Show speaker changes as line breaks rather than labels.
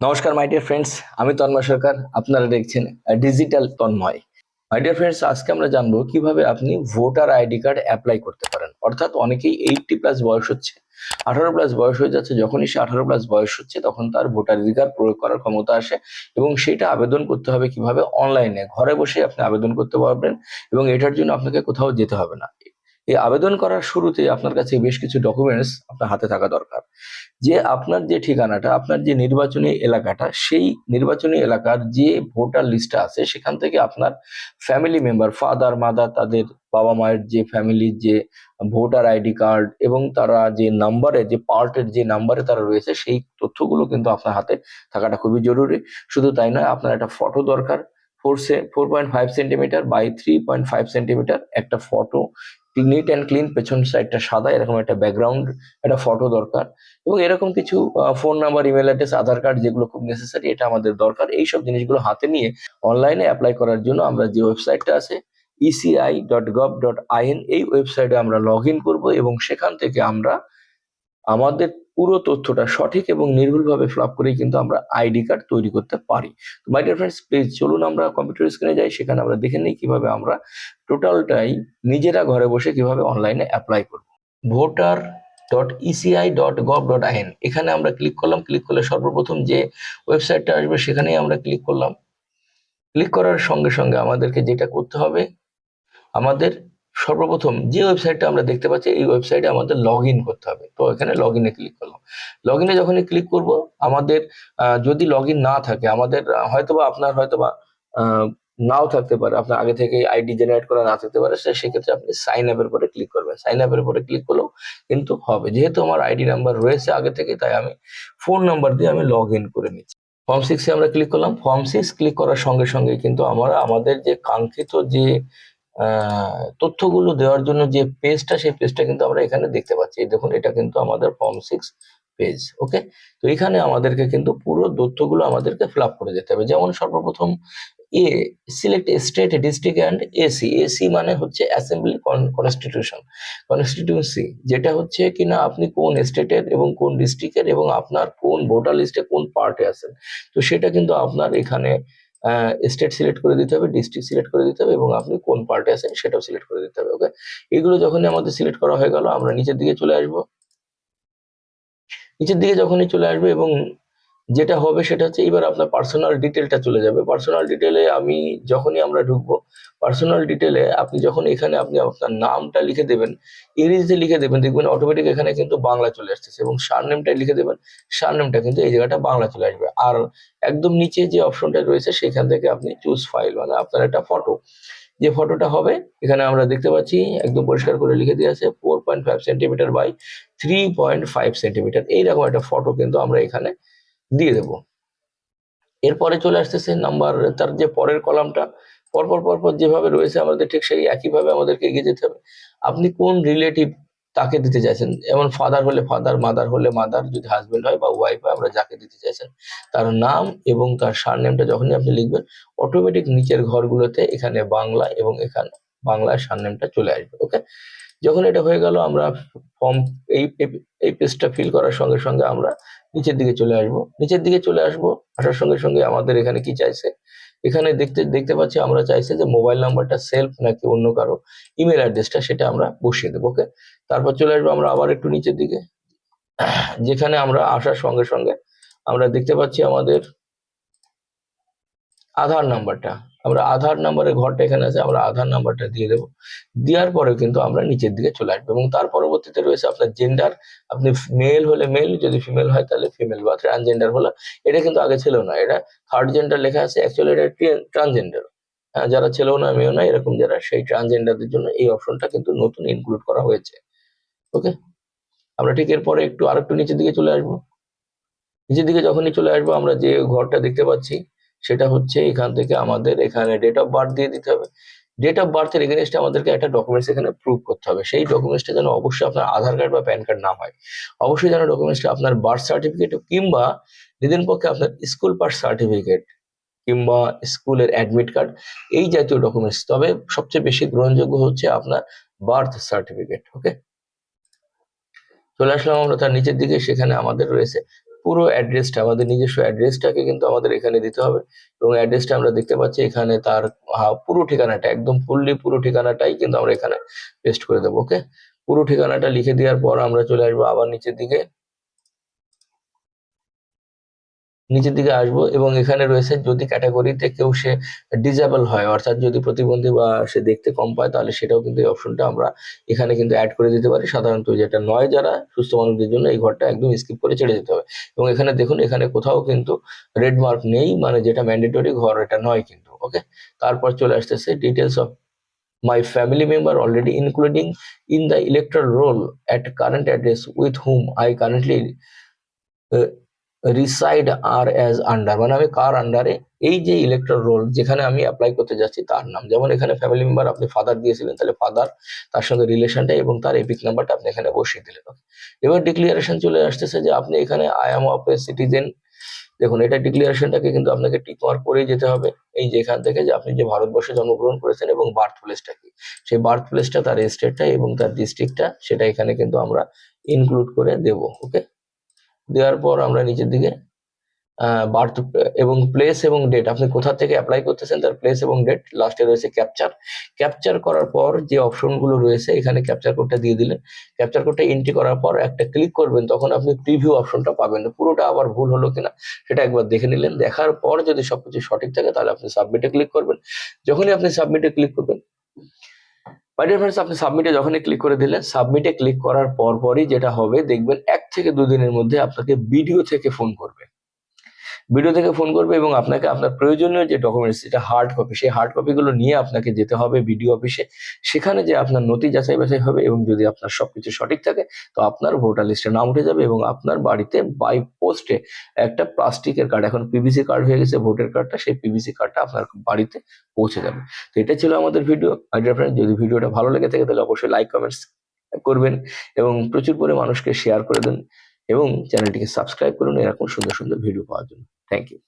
নমস্কার মাই dear friends, আমি তন্ময় সরকার। আপনারা দেখছেন digital Tanmoy. My dear friends, আজকে আমরা জানবো কিভাবে আপনি ভোটার আইডি কার্ড অ্যাপ্লাই করতে পারেন। অর্থাৎ অনেকেই 80+ বয়স হচ্ছে, 18+ বয়স হয়ে যাচ্ছে। যখনই সে 18+ বয়স হচ্ছে তখন তার ভোটার অধিকার প্রয়োগ করার ক্ষমতা আসে এবং সেটা আবেদন করতে হবে কিভাবে, অনলাইনে ঘরে বসে আপনি আবেদন করতে পারবেন এবং এটার জন্য আপনাকে কোথাও যেতে হবে না। এই আবেদন করার শুরুতে আপনার কাছে বেশ কিছু ডকুমেন্টস আপনার হাতে থাকা দরকার। যে আপনার যে ঠিকানাটা, আপনার যে নির্বাচনী এলাকাটা, সেই নির্বাচনী এলাকার যে ভোটার লিস্টটা আছে সেখান থেকে আপনার ফ্যামিলি মেম্বার, ফাদার মাদার, তাদের বাবা মায়ের যে ফ্যামিলির যে ভোটার আইডি কার্ড এবং তারা যে নাম্বারে, যে পার্টের যে নাম্বারে তারা রয়েছে, সেই তথ্যগুলো কিন্তু আপনার হাতে থাকাটা খুবই জরুরি। শুধু তাই নয়, আপনার একটা ফটো দরকার। 4.5 সেন্টিমিটার বাই 3.5 সেন্টিমিটার একটা ফটো, নিট অ্যান্ড ক্লিন, পেছন সাইডটা সাদা, এরকম একটা ব্যাকগ্রাউন্ড, একটা ফটো দরকার। এবং এরকম কিছু ফোন নাম্বার, ইমেল অ্যাড্রেস, আধার কার্ড, যেগুলো খুব নেসেসারি, এটা আমাদের দরকার। এইসব জিনিসগুলো হাতে নিয়ে অনলাইনে অ্যাপ্লাই করার জন্য আমরা যে ওয়েবসাইটটা আছে eci.gov.in, এই ওয়েবসাইটে আমরা লগ ইন করবো এবং সেখান থেকে আমরা আমাদের পুরো তথ্যটা সঠিক এবং নির্ভুলভাবে ফিল আপ করেই কিন্তু আমরা আইডি কার্ড তৈরি করতে পারি। তো মাই ডিয়ার ফ্রেন্ডস, প্লিজ চলুন আমরা কম্পিউটার স্ক্রিনে যাই, সেখানে আমরা দেখে নিই কিভাবে আমরা টোটালটাই নিজেরা ঘরে বসে কিভাবে অনলাইনে অ্যাপ্লাই করব। voter.eci.gov.in, এখানে আমরা ক্লিক করলাম। ক্লিক করলে সর্বপ্রথম যে ওয়েবসাইটটা আসবে সেখানেই আমরা ক্লিক করলাম। ক্লিক করার সঙ্গে সঙ্গে আমাদেরকে যেটা করতে হবে, আমাদের সর্বপ্রথম যে ওয়েবসাইটটা আমরা দেখতে পাচ্ছি এই ওয়েবসাইটে আমাদের লগ ইন করতে হবে। তো এখানে লগ ইনে ক্লিক করলাম। লগ ইনে যখনই ক্লিক করব, আমাদের যদি লগ ইন না থাকে, আমাদের হয়তোবা আপনার হয়তোবা আহ, নাও থাকতে পারে, আপনার আগে থেকে আইডি জেনারেট করা না থাকতে পারে, সেক্ষেত্রে আপনি সাইন আপের পরে ক্লিক করবেন। সাইন আপের পরে ক্লিক করলেও কিন্তু হবে। যেহেতু আমার আইডি নাম্বার রয়েছে আগে থেকে, তাই আমি ফোন নাম্বার দিয়ে আমি লগ ইন করে নিচ্ছি। ফর্ম 6 আমরা ক্লিক করলাম। ফর্ম 6 ক্লিক করার সঙ্গে সঙ্গে কিন্তু আমরা আমাদের যে কাঙ্ক্ষিত যে তথ্যগুলো দেওয়ার জন্য যে পেজটা, সেই পেজটা কিন্তু আমরা এখানে দেখতে পাচ্ছি। এই দেখুন, এটা কিন্তু আমাদের ফর্ম 6 পেজ। ওকে, তো এখানে আমাদেরকে কিন্তু পুরো তথ্যগুলো আমাদেরকে ফিল আপ করে যেতে হবে। যেমন সর্বপ্রথম এ, select state, district and AC. AC মানে হচ্ছে অ্যাসেম্বলি কনস্টিটিউশন, কনস্টিটিউন্সি, যেটা হচ্ছে কিনা আপনি কোন স্টেটের এবং কোন ডিস্ট্রিক্টের এবং আপনার কোন ভোটার লিস্টে কোন পার্টে আছেন। তো সেটা কিন্তু আপনার এখানে স্টেট সিলেক্ট করে দিতে হবে, ডিস্ট্রিক্ট সিলেক্ট করে দিতে হবে এবং আপনি কোন পার্টে আছেন সেটাও সিলেক্ট করে দিতে হবে। ওকে, এগুলো যখনই আমাদের সিলেক্ট করা হয়ে গেল, আমরা নিচের দিকে চলে আসবো। নিচের দিকে যখনই চলে আসবে এবং যেটা হবে সেটা হচ্ছে এবার আপনার পার্সোনাল ডিটেলটা চলে যাবে। পার্সোনাল ডিটেলে আমি যখনই আমরা ঢুকবো, পার্সোনাল ডিটেলে আপনি যখন এখানে আপনি আপনার নামটা লিখে দেবেন, ইংরেজিতে লিখে দেবেন, দেখবেন অটোমেটিক এখানে কিন্তু বাংলা চলে আসতেছে এবং সারনেমটা লিখে দেবেন, সারনেমটা কিন্তু এই জায়গাটা বাংলা চলে আসবে। আর একদম নিচে যে অপশনটা রয়েছে সেখান থেকে আপনি চুজ ফাইল, মানে আপনার একটা ফটো, যে ফটোটা হবে এখানে আমরা দেখতে পাচ্ছি একদম পরিষ্কার করে লিখে দিয়ে আছে 4.5 সেন্টিমিটার বাই 3.5 সেন্টিমিটার, এইরকম একটা ফটো কিন্তু আমরা এখানে দিয়ে দেবো। এরপরে চলে আসতেছে নাম্বার, তার যে পরের কলামটা, পরপর পরপর যেভাবে রয়েছে আমাদের ঠিক সেই একইভাবে আমাদেরকে এগিয়ে যেতে হবে। আপনি কোন রিলেটিভ তাকে দিতে চাইছেন, যেমন ফাদার হলে ফাদার, মাদার হলে মাদার, যদি হাজবেন্ড হয় বা ওয়াইফ হয়, আমরা যাকে দিতে চাইছেন তার নাম এবং তার সারনেমটা যখনই আপনি লিখবেন, অটোমেটিক নিচের ঘরগুলোতে এখানে বাংলা এবং এখানে বাংলার সারনেমটা চলে আসবে। ওকে, যখন এটা হয়ে গেল, আমরা ফর্ম, এই এই পেজটা ফিল করার সঙ্গে সঙ্গে আমরা নিচের দিকে চলে আসব। নিচের দিকে চলে আসব, আসার সঙ্গে সঙ্গে আমাদের এখানে কি চাইছে, এখানে দেখতে দেখতে পাচ্ছি আমরা চাইছে যে মোবাইল নাম্বারটা সেলফ নাকি অন্য কারো, ইমেল অ্যাড্রেসটা সেটা আমরা বসিয়ে দেবো। ওকে, তারপর চলে আসবো আমরা আবার একটু নিচের দিকে, যেখানে আমরা আসার সঙ্গে সঙ্গে আমরা দেখতে পাচ্ছি আমাদের আধার নাম্বারটা, আমরা আধার নাম্বারের ঘরটা এখানে আছে, আমরা আধার নাম্বারটা দিয়ে দেবো। দেওয়ার পরে কিন্তু আমরা নিচের দিকে চলে আসবো এবং তার পরবর্তীতে রয়েছে আপনার জেন্ডার। আপনি মেল হলে মেল, যদি ফিমেল হয় তাহলে ফিমেল, বা ট্রান্সজেন্ডার হলে, এটা কিন্তু আগে ছিল না, এটা থার্ড জেন্ডার লেখা আছে, অ্যাকচুয়ালি এটা ট্রান্সজেন্ডার। হ্যাঁ, যারা ছেলেও না মেয়েও না এরকম যারা, সেই ট্রান্সজেন্ডারদের জন্য এই অপশনটা কিন্তু নতুন ইনক্লুড করা হয়েছে। ওকে, আমরা ঠিক এরপরে একটু আরেকটু নিচের দিকে চলে আসবো। নিচের দিকে যখনই চলে আসবো, আমরা যে ঘরটা দেখতে পাচ্ছি সেটা হচ্ছে এখান থেকে আমাদের এখানে ডেট অফ বার্থ দিয়ে দিতে হবে। ডেট অফ বার্থের এগেনস্টে আমাদেরকে একটা ডকুমেন্টস এখানে প্রুভ করতে হবে। সেই ডকুমেন্টসটা যেন অবশ্যই আপনার আধার কার্ড বা প্যান কার্ড না হয়, অবশ্যই যেন ডকুমেন্টসটা আপনার বার্থ সার্টিফিকেট কিংবা নিদেন পক্ষে আপনার স্কুল পাস সার্টিফিকেট কিংবা স্কুলের অ্যাডমিট কার্ড, এই জাতীয় ডকুমেন্টস। তবে সবচেয়ে বেশি গ্রহণযোগ্য হচ্ছে আপনার বার্থ সার্টিফিকেট। ওকে, চলে আসলাম আমরা তার নিচের দিকে, সেখানে আমাদের রয়েছে পুরো অ্যাড্রেসটা, আমাদের নিজস্ব অ্যাড্রেসটাকে কিন্তু আমাদের এখানে দিতে হবে, এবং অ্যাড্রেসটা আমরা দেখতে পাচ্ছি এখানে তার পুরো ঠিকানাটা, একদম ফুললি পুরো ঠিকানাটাই কিন্তু আমরা এখানে পেস্ট করে দেবো। ওকে, পুরো ঠিকানাটা লিখে দেওয়ার পর আমরা চলে আসবো আবার নিচের দিকে আসবো, এবং এখানে রয়েছে যদি ক্যাটাগরিতে কেউ সে ডিজেবল হয়, অর্থাৎ যদি প্রতিবন্ধী বা সে দেখতে কম পায়, তাহলে সেটাও কিন্তু এই অপশনটা আমরা এখানে কিন্তু অ্যাড করে দিতে পারি। সাধারণত যেটা নয় যারা সুস্থ মানুষদের জন্য এই ঘরটা একদম স্কিপ করে ছেড়ে যেতে হবে। এবং এখানে দেখুন, এখানে কোথাও কিন্তু রেড মার্ক নেই, মানে যেটা ম্যান্ডেটরি ঘর এটা নয় কিন্তু। ওকে, তারপর চলে আসতেছে details of my family member already including in the electoral roll at current address with whom I currently reside are as under, মানে আমি কার আন্ডারে এই যে ইলেকট্রাল রোল যেখানে আমি অ্যাপ্লাই করতে যাচ্ছি তার নাম। যেমন এখানে ফ্যামিলি মেম্বার আপনি ফাদার দিয়েছিলেন, তাহলে ফাদার, তার সঙ্গে রিলেশনটা এবং তার এপিক নাম্বারটা আপনি এখানে বসিয়ে দিলেন। এবার ডিক্লিয়ারেশন চলে আসতেছে যে আপনি এখানে I am of a citizen. দেখুন, এটা ডিক্লিয়ারেশনটাকে কিন্তু আপনাকে টিক মার্ক করেই যেতে হবে, এই যে এখান থেকে যে আপনি যে ভারতবর্ষে জন্মগ্রহণ করেছেন এবং বার্থ প্লেসটা কি, সেই বার্থ প্লেসটা, তার স্টেটটা এবং তার ডিস্ট্রিক্টটা, সেটা এখানে কিন্তু আমরা ইনক্লুড করে দেব। ওকে, দেওয়ার পর আমরা নিচের দিকে বার্থ এবং প্লেস এবং ডেট, আপনি কোথা থেকে অ্যাপ্লাই করতেছেন তার প্লেস এবং ডেট, লাস্টে রয়েছে ক্যাপচার। ক্যাপচার করার পর যে অপশনগুলো রয়েছে এখানে ক্যাপচার কোডটা দিয়ে দিলেন। ক্যাপচার কোডটা এন্ট্রি করার পর একটা ক্লিক করবেন, তখন আপনি প্রিভিউ অপশনটা পাবেন। পুরোটা আবার ভুল হলো কিনা সেটা একবার দেখে নিলেন, দেখার পর যদি সবকিছু সঠিক থাকে তাহলে আপনি সাবমিটে ক্লিক করবেন। যখনই আপনি সাবমিটে ক্লিক করবেন, মাই ডিয়ার ফ্রেন্ডস, আপনি সাবমিটে যখনই ক্লিক করে দিলেন, সাবমিটে ক্লিক করার পরই যেটা হবে দেখবেন 1 থেকে 2 দিনের মধ্যে আপনাকে বিডিও থেকে ফোন করবে। ভিডিও থেকে ফোন করবে এবং আপনাকে আপনার প্রয়োজনীয় যে ডকুমেন্টস, যেটা হার্ড কপি, সেই হার্ড কপিগুলো নিয়ে আপনাকে যেতে হবে বিডিও অফিসে। সেখানে যে আপনার নথি যাচাই বাছাই হবে, এবং যদি আপনার সবকিছু সঠিক থাকে তো আপনার ভোটার লিস্টে নাম উঠে যাবে এবং আপনার বাড়িতে বাই পোস্টে একটা প্লাস্টিকের কার্ড, এখন পিভিসি কার্ড হয়ে গেছে ভোটার কার্ডটা, সেই পিভিসি কার্ডটা আপনার বাড়িতে পৌঁছে যাবে। তো এটা ছিল আমাদের ভিডিও। মাই ডিয়ার ফ্রেন্ড, যদি ভিডিওটা ভালো লেগে থাকে তাহলে অবশ্যই লাইক কমেন্টস করবেন এবং প্রচুর করে মানুষকে শেয়ার করে দেন, এবং চ্যানেলটিকে সাবস্ক্রাইব করুন এরকম সুন্দর সুন্দর ভিডিও পাওয়ার জন্য। Thank you.